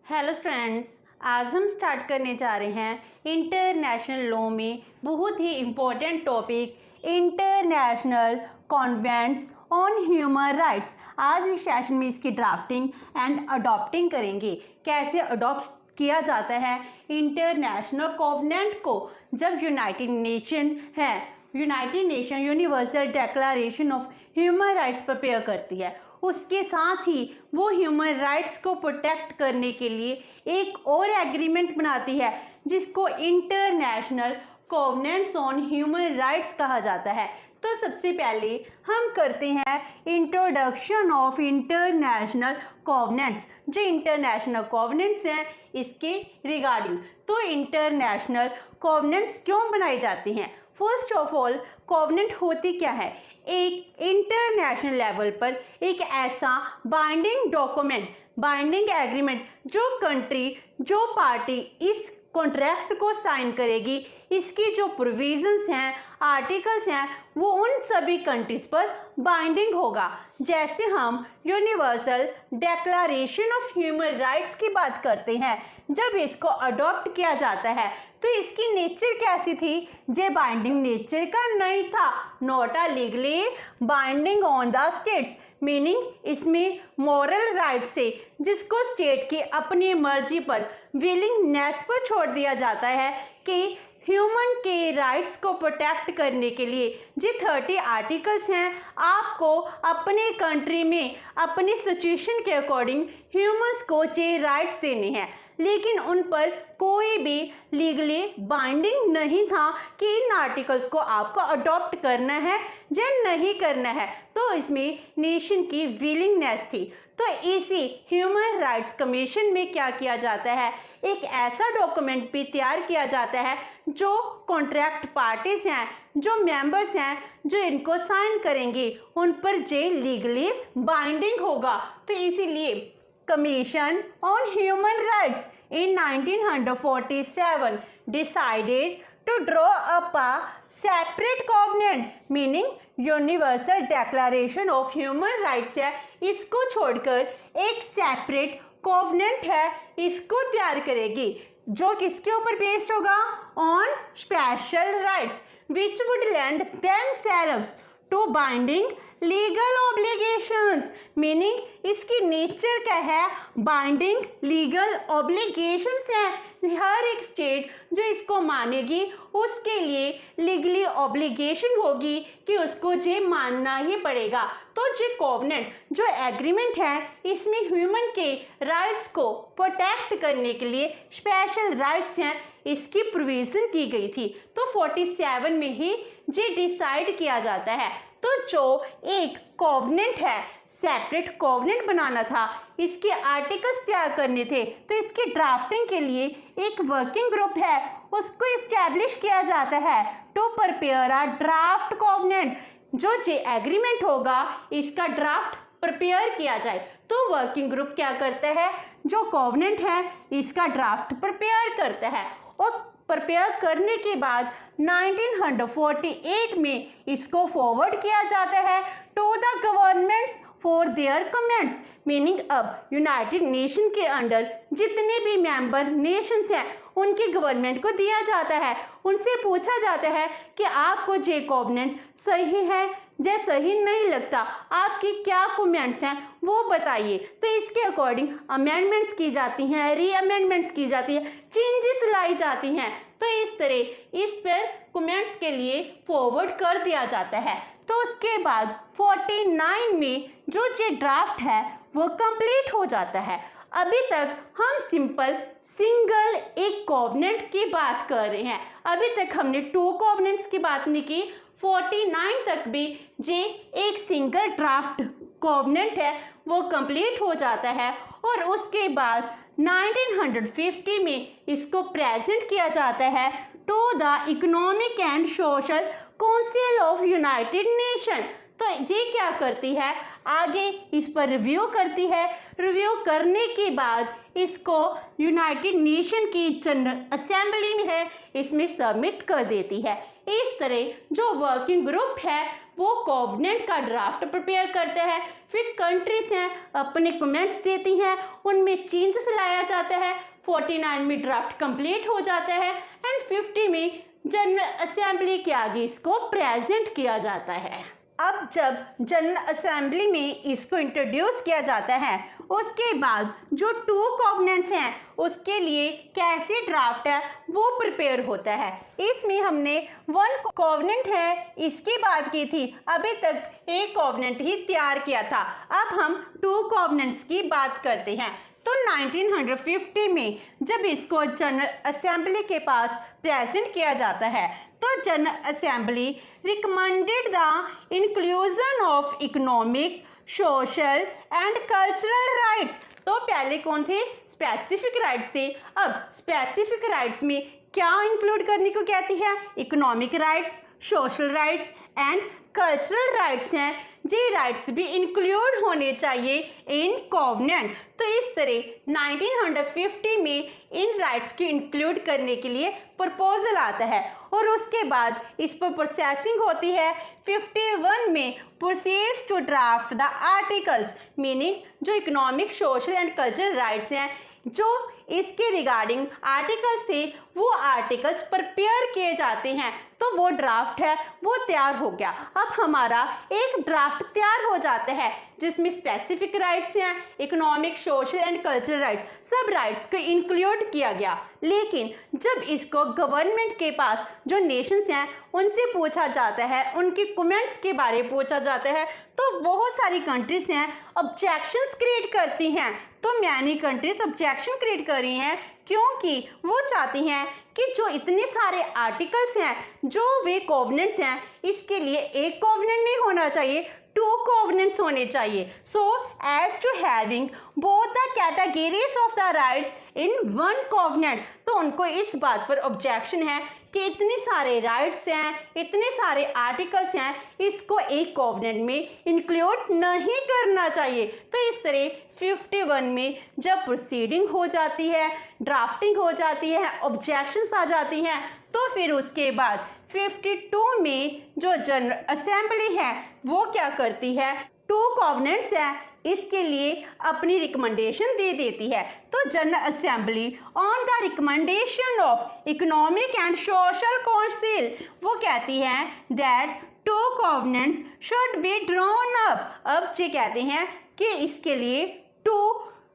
Hello students, आज हम start करने जा रहे हैं इंटरनेशनल लॉ में बहुत ही important topic international convents on human rights. आज इस सेशन में इसकी ड्राफ्टिंग एंड अडॉप्टिंग करेंगे। कैसे अडॉप्ट किया जाता है इंटरनेशनल कॉन्वेंट को। जब United nation universal declaration of human rights prepare करती है, उसके साथ ही वो ह्यूमन राइट्स को प्रोटेक्ट करने के लिए एक और एग्रीमेंट बनाती है जिसको international convents on human rights कहा जाता है। तो सबसे पहले हम करते हैं इंट्रोडक्शन ऑफ इंटरनेशनल कॉन्वेंट्स। जो इंटरनेशनल कॉन्वेंट्स हैं इसके रिगार्डिंग। तो इंटरनेशनल कॉन्वेंट्स क्यों बनाई जाती हैं? फर्स्ट ऑफ ऑल, कॉन्वेंट होती क्या है? एक इंटरनेशनल लेवल पर एक ऐसा बाइंडिंग डॉक्यूमेंट, बाइंडिंग एग्रीमेंट जो कंट्री, जो पार्टी इस कॉन्ट्रैक्ट को साइन करेगी, इसकी जो प्रोविजंस हैं, आर्टिकल्स हैं, वो उन सभी कंट्रीज पर बाइंडिंग होगा। जैसे हम universal declaration of human rights की बात करते हैं, जब इसको अडॉप्ट किया जाता है तो इसकी नेचर कैसी थी? जे बाइंडिंग नेचर का नहीं था, not a legally binding on the states, meaning इसमें मॉरल राइट्स से जिसको स्टेट की अपनी मर्जी पर, विलिंगनेस पर छोड़ दिया जाता है कि ह्यूमन के राइट्स को प्रोटेक्ट करने के लिए जो 30 आर्टिकल्स हैं, आपको अपने कंट्री में अपनी सिचुएशन के अकॉर्डिंग ह्यूमंस को जो राइट्स देने हैं, लेकिन उन पर कोई भी लीगली बाइंडिंग नहीं था कि इन आर्टिकल्स को आपको अडॉप्ट करना है या नहीं करना है। तो इसमें नेशन की विलिंगनेस थी। तो इसी ह्यूमन राइट्स कमीशन में क्या किया जाता है? एक ऐसा डॉक्यूमेंट भी तैयार किया जाता है जो कॉन्ट्रैक्ट पार्टीज हैं, जो मेंबर्स हैं, जो इनको साइन करेंगे, उन पर जे लीगली बाइंडिंग होगा। तो इसीलिए commission on human rights in 1947 decided to draw up a separate covenant, meaning universal declaration of human rights है, इसको छोड़कर एक सेपरेट कोवेनेंट है, इसको तैयार करेगी जो किसके ऊपर बेस्ड होगा? On special rights which would land themselves to binding legal obligations, meaning इसकी नेचर क्या है? बाइंडिंग लीगल ऑब्लिगेशंस है। हर एक स्टेट जो इसको मानेगी उसके लिए लीगली ऑब्लिगेशन होगी कि उसको जे मानना ही पड़ेगा। तो जो कोवेनेंट, जो एग्रीमेंट है, इसमें ह्यूमन के राइट्स को प्रोटेक्ट करने के लिए स्पेशल राइट्स हैं, इसकी प्रोविजन की गई थी। तो 47 में ही जे डिसाइड किया जाता है। तो जो एक कोवेनेंट है, सेपरेट कोवेनेंट बनाना था, इसके आर्टिकल्स तैयार करने थे, तो इसकी ड्राफ्टिंग के लिए एक वर्किंग ग्रुप है, उसको इस्टेब्लिश किया जाता है to prepare a draft covenant. जो जे एग्रीमेंट होगा इसका ड्राफ्ट प्रिपेयर किया जाए। तो वर्किंग ग्रुप क्या करता है? जो कोवेनेंट है इसका ड्राफ्ट प्रिपेयर करता है, और प्रिपेयर करने के बाद 1948 में इसको फॉरवर्ड किया जाता है to the governments for their comments, meaning अब यूनाइटेड नेशन के अंडर जितने भी मेंबर नेशंस हैं उनकी गवर्नमेंट को दिया जाता है। उनसे पूछा जाता है कि आपको जे कोवेनेंट सही है या सही नहीं लगता, आपकी क्या कमेंट्स हैं वो बताइए। तो इसके अकॉर्डिंग अमेंडमेंट्स की जाती हैं, री अमेंडमेंट्स की जाती है, चेंजेस लाई जाती हैं। तो इस तरह इस पर कमेंट्स के लिए फॉरवर्ड कर दिया जाता है। तो उसके बाद 49 में जो जे ड्राफ्ट है वो कंप्लीट हो जाता है। अभी तक हम सिंपल सिंगल एक कोवेनेंट की बात कर रहे हैं, अभी तक हमने 2 कोवेनेंट्स की बात नहीं की। 49 तक भी जे एक सिंगल ड्राफ्ट कोवेनेंट है वो कंप्लीट हो जाता है, और उसके बाद 1950 में इसको प्रेजेंट किया जाता है to the economic and social council of United Nation. तो ये क्या करती है? आगे इस पर रिव्यू करती है, रिव्यू करने के बाद इसको यूनाइटेड नेशन की जनरल असेंबली में है, इसमें सबमिट कर देती है। इस तरह जो वर्किंग ग्रुप है वो कोवेनेंट का ड्राफ्ट प्रिपेयर करते हैं, फिर कंट्रीज हैं अपने कमेंट्स देती हैं, उनमें चेंजेस लाया जाता है, 49 में ड्राफ्ट कंप्लीट हो जाता है एंड 50 में जनरल असेंबली के आगे इसको प्रेजेंट किया जाता है। अब जब जनरल असेंबली में इसको इंट्रोड्यूस किया जाता है, उसके बाद जो 2 कोवेनेंट्स हैं उसके लिए कैसे ड्राफ्ट है वो प्रिपेयर होता है। इसमें हमने 1 कोवेनेंट है इसकी बात की थी, अभी तक एक कोवेनेंट ही तैयार किया था। अब हम 2 कोवेनेंट्स की बात करते हैं। तो 1950 में जब इसको जनरल असेंबली के पास प्रेजेंट किया जाता है तो general assembly recommended the inclusion of economic, social and cultural rights. तो पहले कौन थे? स्पेसिफिक राइट्स थे। अब स्पेसिफिक राइट्स में क्या इंक्लूड करने को कहती है? Economic rights, social rights and cultural rights हैं। ये राइट्स भी इंक्लूड होने चाहिए इन कोवेनेंट। तो इस तरह 1950 में इन राइट्स को इंक्लूड करने के लिए प्रपोजल आता है और उसके बाद इस पर प्रोसेसिंग होती है। 51 में proceeds to draft the articles, meaning जो economic, social and cultural rights हैं, जो इसके रिगार्डिंग आर्टिकल्स थे वो आर्टिकल्स प्रिपेयर किए जाते हैं। तो वो ड्राफ्ट है वो तैयार हो गया। अब हमारा एक ड्राफ्ट तैयार हो जाता है जिसमें स्पेसिफिक राइट्स हैं, economic, social and cultural rights, सब राइट्स को इंक्लूड किया गया। लेकिन जब इसको गवर्नमेंट के पास जो नेशंस हैं उनसे पूछा जाता है, उनके कमेंट्स के बारे में पूछा जाता है, तो बहुत सारी कंट्रीज हैं ऑब्जेक्शंस क्रिएट करती हैं। तो मैनी कंट्रीज ऑब्जेक्शन क्रिएट कर रही हैं क्योंकि वो चाहती हैं कि जो इतने सारे आर्टिकल्स हैं, जो वे कोवेनेंट्स हैं, इसके लिए एक कोवेनेंट नहीं होना चाहिए, 2 कोवेनेंट्स होने चाहिए। So as to having both the categories of the rights in 1 covenant. तो उनको इस बात पर ऑब्जेक्शन है कि इतने सारे राइट्स हैं, इतने सारे आर्टिकल्स हैं, इसको एक कोवेनेंट में इंक्लूड नहीं करना चाहिए। तो इस तरह 51 में जब प्रोसीडिंग हो जाती है, ड्राफ्टिंग हो जाती है, ऑब्जेक्शंस आ जाती हैं, तो फिर उसके बाद 52 में जो जनरल असेंबली है वो क्या करती है? 2 कोवेनेंट्स हैं इसके लिए अपनी रिकमेंडेशन दे देती है। तो general assembly on the recommendation of economic and social council वो कहती है that 2 covenants should be drawn up. अब ये कहते हैं कि इसके लिए 2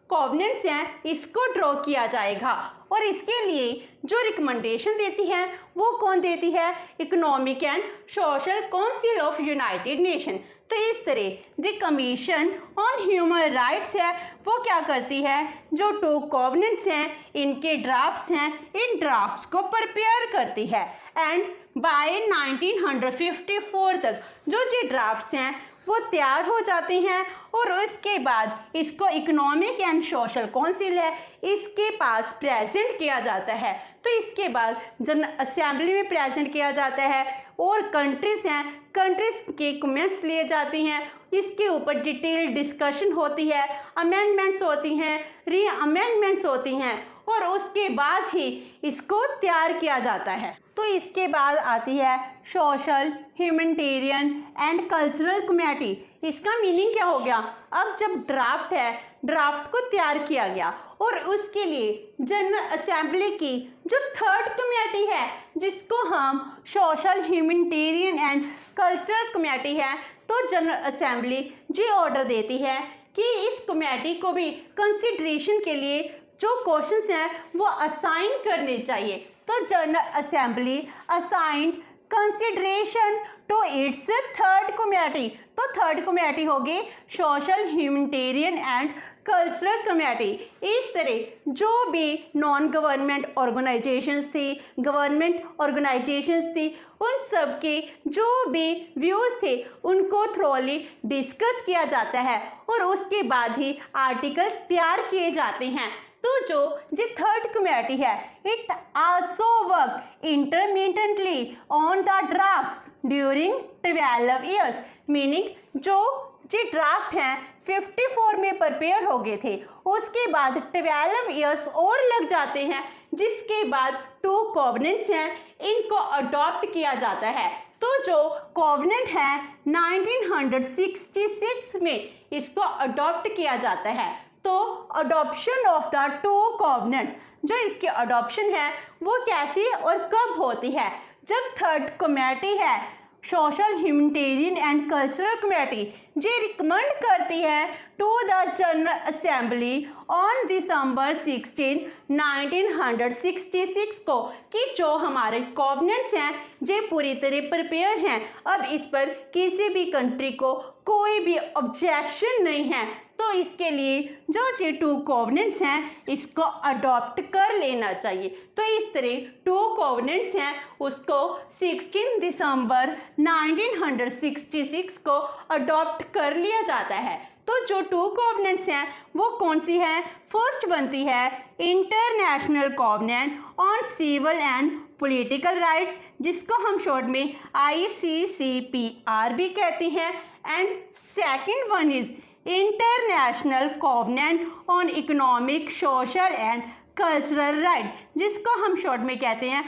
कोवेनेंट्स हैं इसको ड्रॉ किया जाएगा और इसके लिए जो रिकमेंडेशन देती है वो कौन देती है? Economic and social council of United Nation. तो इस तरह the commission on human rights है वो क्या करती है? जो 2 कोवेनेंट्स हैं इनके ड्राफ्ट्स हैं, इन ड्राफ्ट्स को प्रिपेयर करती है एंड बाय 1954 तक जो ये ड्राफ्ट्स हैं वो तैयार हो जाते हैं और उसके बाद इसको इकोनॉमिक एंड सोशल काउंसिल है इसके पास प्रेजेंट किया जाता है। तो इसके बाद जनरल असेंबली में प्रेजेंट किया जाता है और कंट्रीज हैं, कंट्रीज के कमेंट्स लिए जाती हैं, इसके ऊपर डिटेल डिस्कशन होती है, अमेंडमेंट्स होती हैं, री अमेंडमेंट्स होती हैं और उसके बाद ही इसको तैयार किया जाता है। तो इसके बाद आती है social, humanitarian and cultural committee. इसका मीनिंग क्या हो गया? अब जब ड्राफ्ट है, ड्राफ्ट को तैयार किया गया और उसके लिए जनरल असेंबली की जो 3rd कमेटी है जिसको हम social, humanitarian and cultural committee है, तो जनरल असेंबली ये ऑर्डर देती है कि इस कमेटी को भी कंसिडरेशन के लिए जो क्वेश्चंस हैं वो असाइन करने चाहिए। तो general assembly assigned consideration to its 3rd committee. तो 3rd कमेटी होगी social, humanitarian and cultural committee. इस तरह जो भी नॉन गवर्नमेंट ऑर्गेनाइजेशंस थी, गवर्नमेंट ऑर्गेनाइजेशंस थी, उन सब के जो भी व्यूज़ थे उनको थ्रोली डिस्कस किया जाता है और उसके बाद ही आर्टिकल तैयार किए जाते हैं। तो जो 3rd कमेटी है it also work intermittently on the drafts during 12 years, meaning जो ड्राफ्ट हैं 54 में प्रिपेयर हो गए थे, उसके बाद 12 ईयर्स और लग जाते हैं, जिसके बाद 2 कोवेनेंट्स हैं इनको अडॉप्ट किया जाता है। तो जो कॉवेनेंट है 1966 में इसको अडॉप्ट किया जाता है। तो अडॉप्शन ऑफ द टू कॉवेनेंट्स, जो इसकी अडॉप्शन है वो कैसी और कब होती है? जब थर्ड कमेटी है social humanitarian and cultural committee जे रिकमेंड करती है to the general assembly on December 16 1966 को कि जो हमारे कॉवेनेंट्स हैं जे पूरी तरह प्रिपेयर हैं, अब इस पर किसी भी कंट्री को कोई भी ऑब्जेक्शन नहीं है, तो इसके लिए जो ये टू कॉवेनेंट्स हैं इसको अडॉप्ट कर लेना चाहिए। तो इस तरह टू कॉवेनेंट्स हैं उसको 16 दिसंबर 1966 को अडॉप्ट कर लिया जाता है। तो जो टू कॉवेनेंट्स हैं वो कौन सी है? फर्स्ट बनती है international covenant on civil and political rights, जिसको हम शॉर्ट में ICCPR भी कहते हैं। And second one is international covenant on economic social and cultural right, जिसको हम शॉर्ट में कहते हैं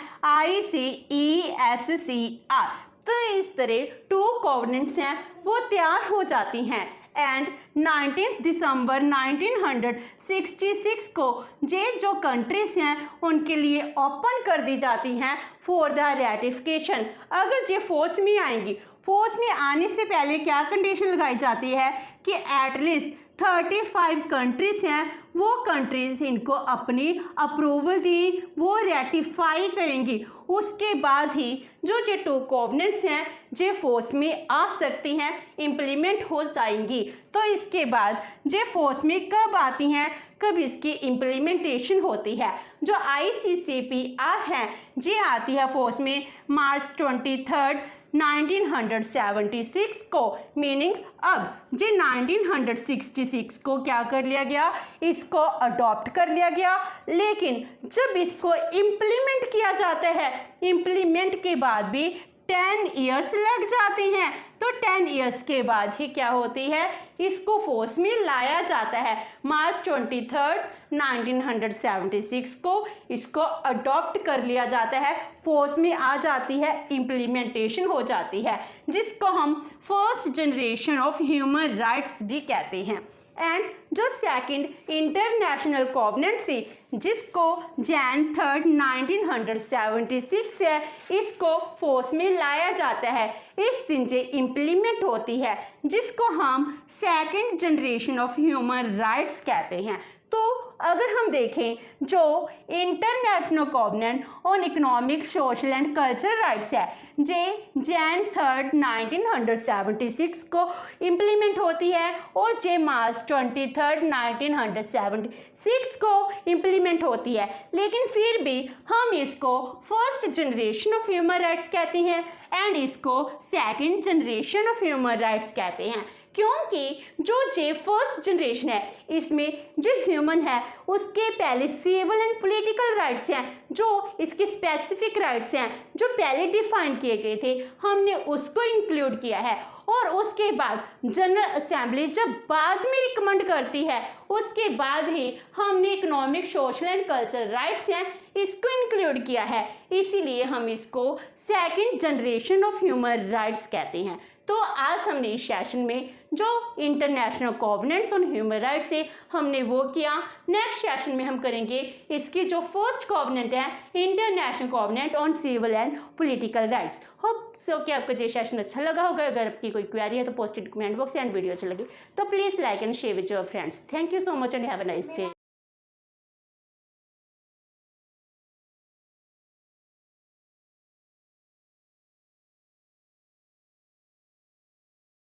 ICESCR। तो इस तरह टू कॉवेनेंट्स हैं वो तैयार हो जाती हैं एंड 19 दिसंबर 1966 को ये जो कंट्रीज हैं उनके लिए ओपन कर दी जाती हैं फॉर द रेटिफिकेशन। अगर ये फोर्स में आएंगी, फोर्स में आने से पहले क्या कंडीशन लगाई जाती है कि एटलीस्ट 35 कंट्रीज हैं वो कंट्रीज इनको अपनी अप्रूवल दी, वो रेटिफाई करेंगी, उसके बाद ही जो ये टू कॉवेनेंट्स हैं ये फोर्स में आ सकती हैं, इम्प्लीमेंट हो जाएंगी। तो इसके बाद ये फोर्स में कब आती हैं, कब इसकी इम्प्लीमेंटेशन होती है? जो ICCPR है ये आती है फोर्स में मार्च 23 1976 को, मीनिंग अब ये 1966 को क्या कर लिया गया, इसको अडॉप्ट कर लिया गया। लेकिन जब इसको इम्प्लीमेंट किया जाता है, इम्प्लीमेंट के बाद भी 10 इयर्स लग जाते हैं। तो 10 इयर्स के बाद ही क्या होती है, इसको फोर्स में लाया जाता है। मार्च 23 1976 को इसको अडॉप्ट कर लिया जाता है, फोर्स में आ जाती है, इम्प्लीमेंटेशन हो जाती है, जिसको हम first generation of human rights भी कहते हैं। एंड जो सेकंड इंटरनेशनल कॉवेनेंट से जिसको जैन 3 1976 है, इसको फोर्स में लाया जाता है, इस दिन से इम्प्लीमेंट होती है, जिसको हम second generation of human rights कहते हैं। तो अगर हम देखें जो international covenant on economic social and cultural rights है जे जैन 3 1976 को इम्प्लीमेंट होती है और जे मार्च 23 1976 को इम्प्लीमेंट होती है, लेकिन फिर भी हम इसको first generation of human rights कहते हैं एंड इसको second generation of human rights कहते हैं, क्योंकि जो जे फर्स्ट जनरेशन है इसमें जो ह्यूमन है उसके पहले सिविल एंड पॉलिटिकल राइट्स हैं, जो इसके स्पेसिफिक राइट्स हैं जो पहले डिफाइन किए गए थे, हमने उसको इंक्लूड किया है। और उसके बाद जनरल असेंबली जब बाद में रिकमेंड करती है, उसके बाद ही हमने economic social and cultural rights हैं इसको इंक्लूड किया है, इसीलिए हम इसको second generation of human rights कहते हैं। तो आज हमने इस सेशन में जो इंटरनेशनल कॉवेनेंट्स ऑन ह्यूमन राइट्स है हमने वो किया। नेक्स्ट सेशन में हम करेंगे इसकी जो फर्स्ट कॉवेनेंट है international covenant on civil and political rights. Hope so कि आपको ये सेशन अच्छा लगा होगा। अगर आपकी कोई क्वेरी है तो post it comment box and video अच्छी लगी तो please like and share with your friends. Thank you so much and have a nice day.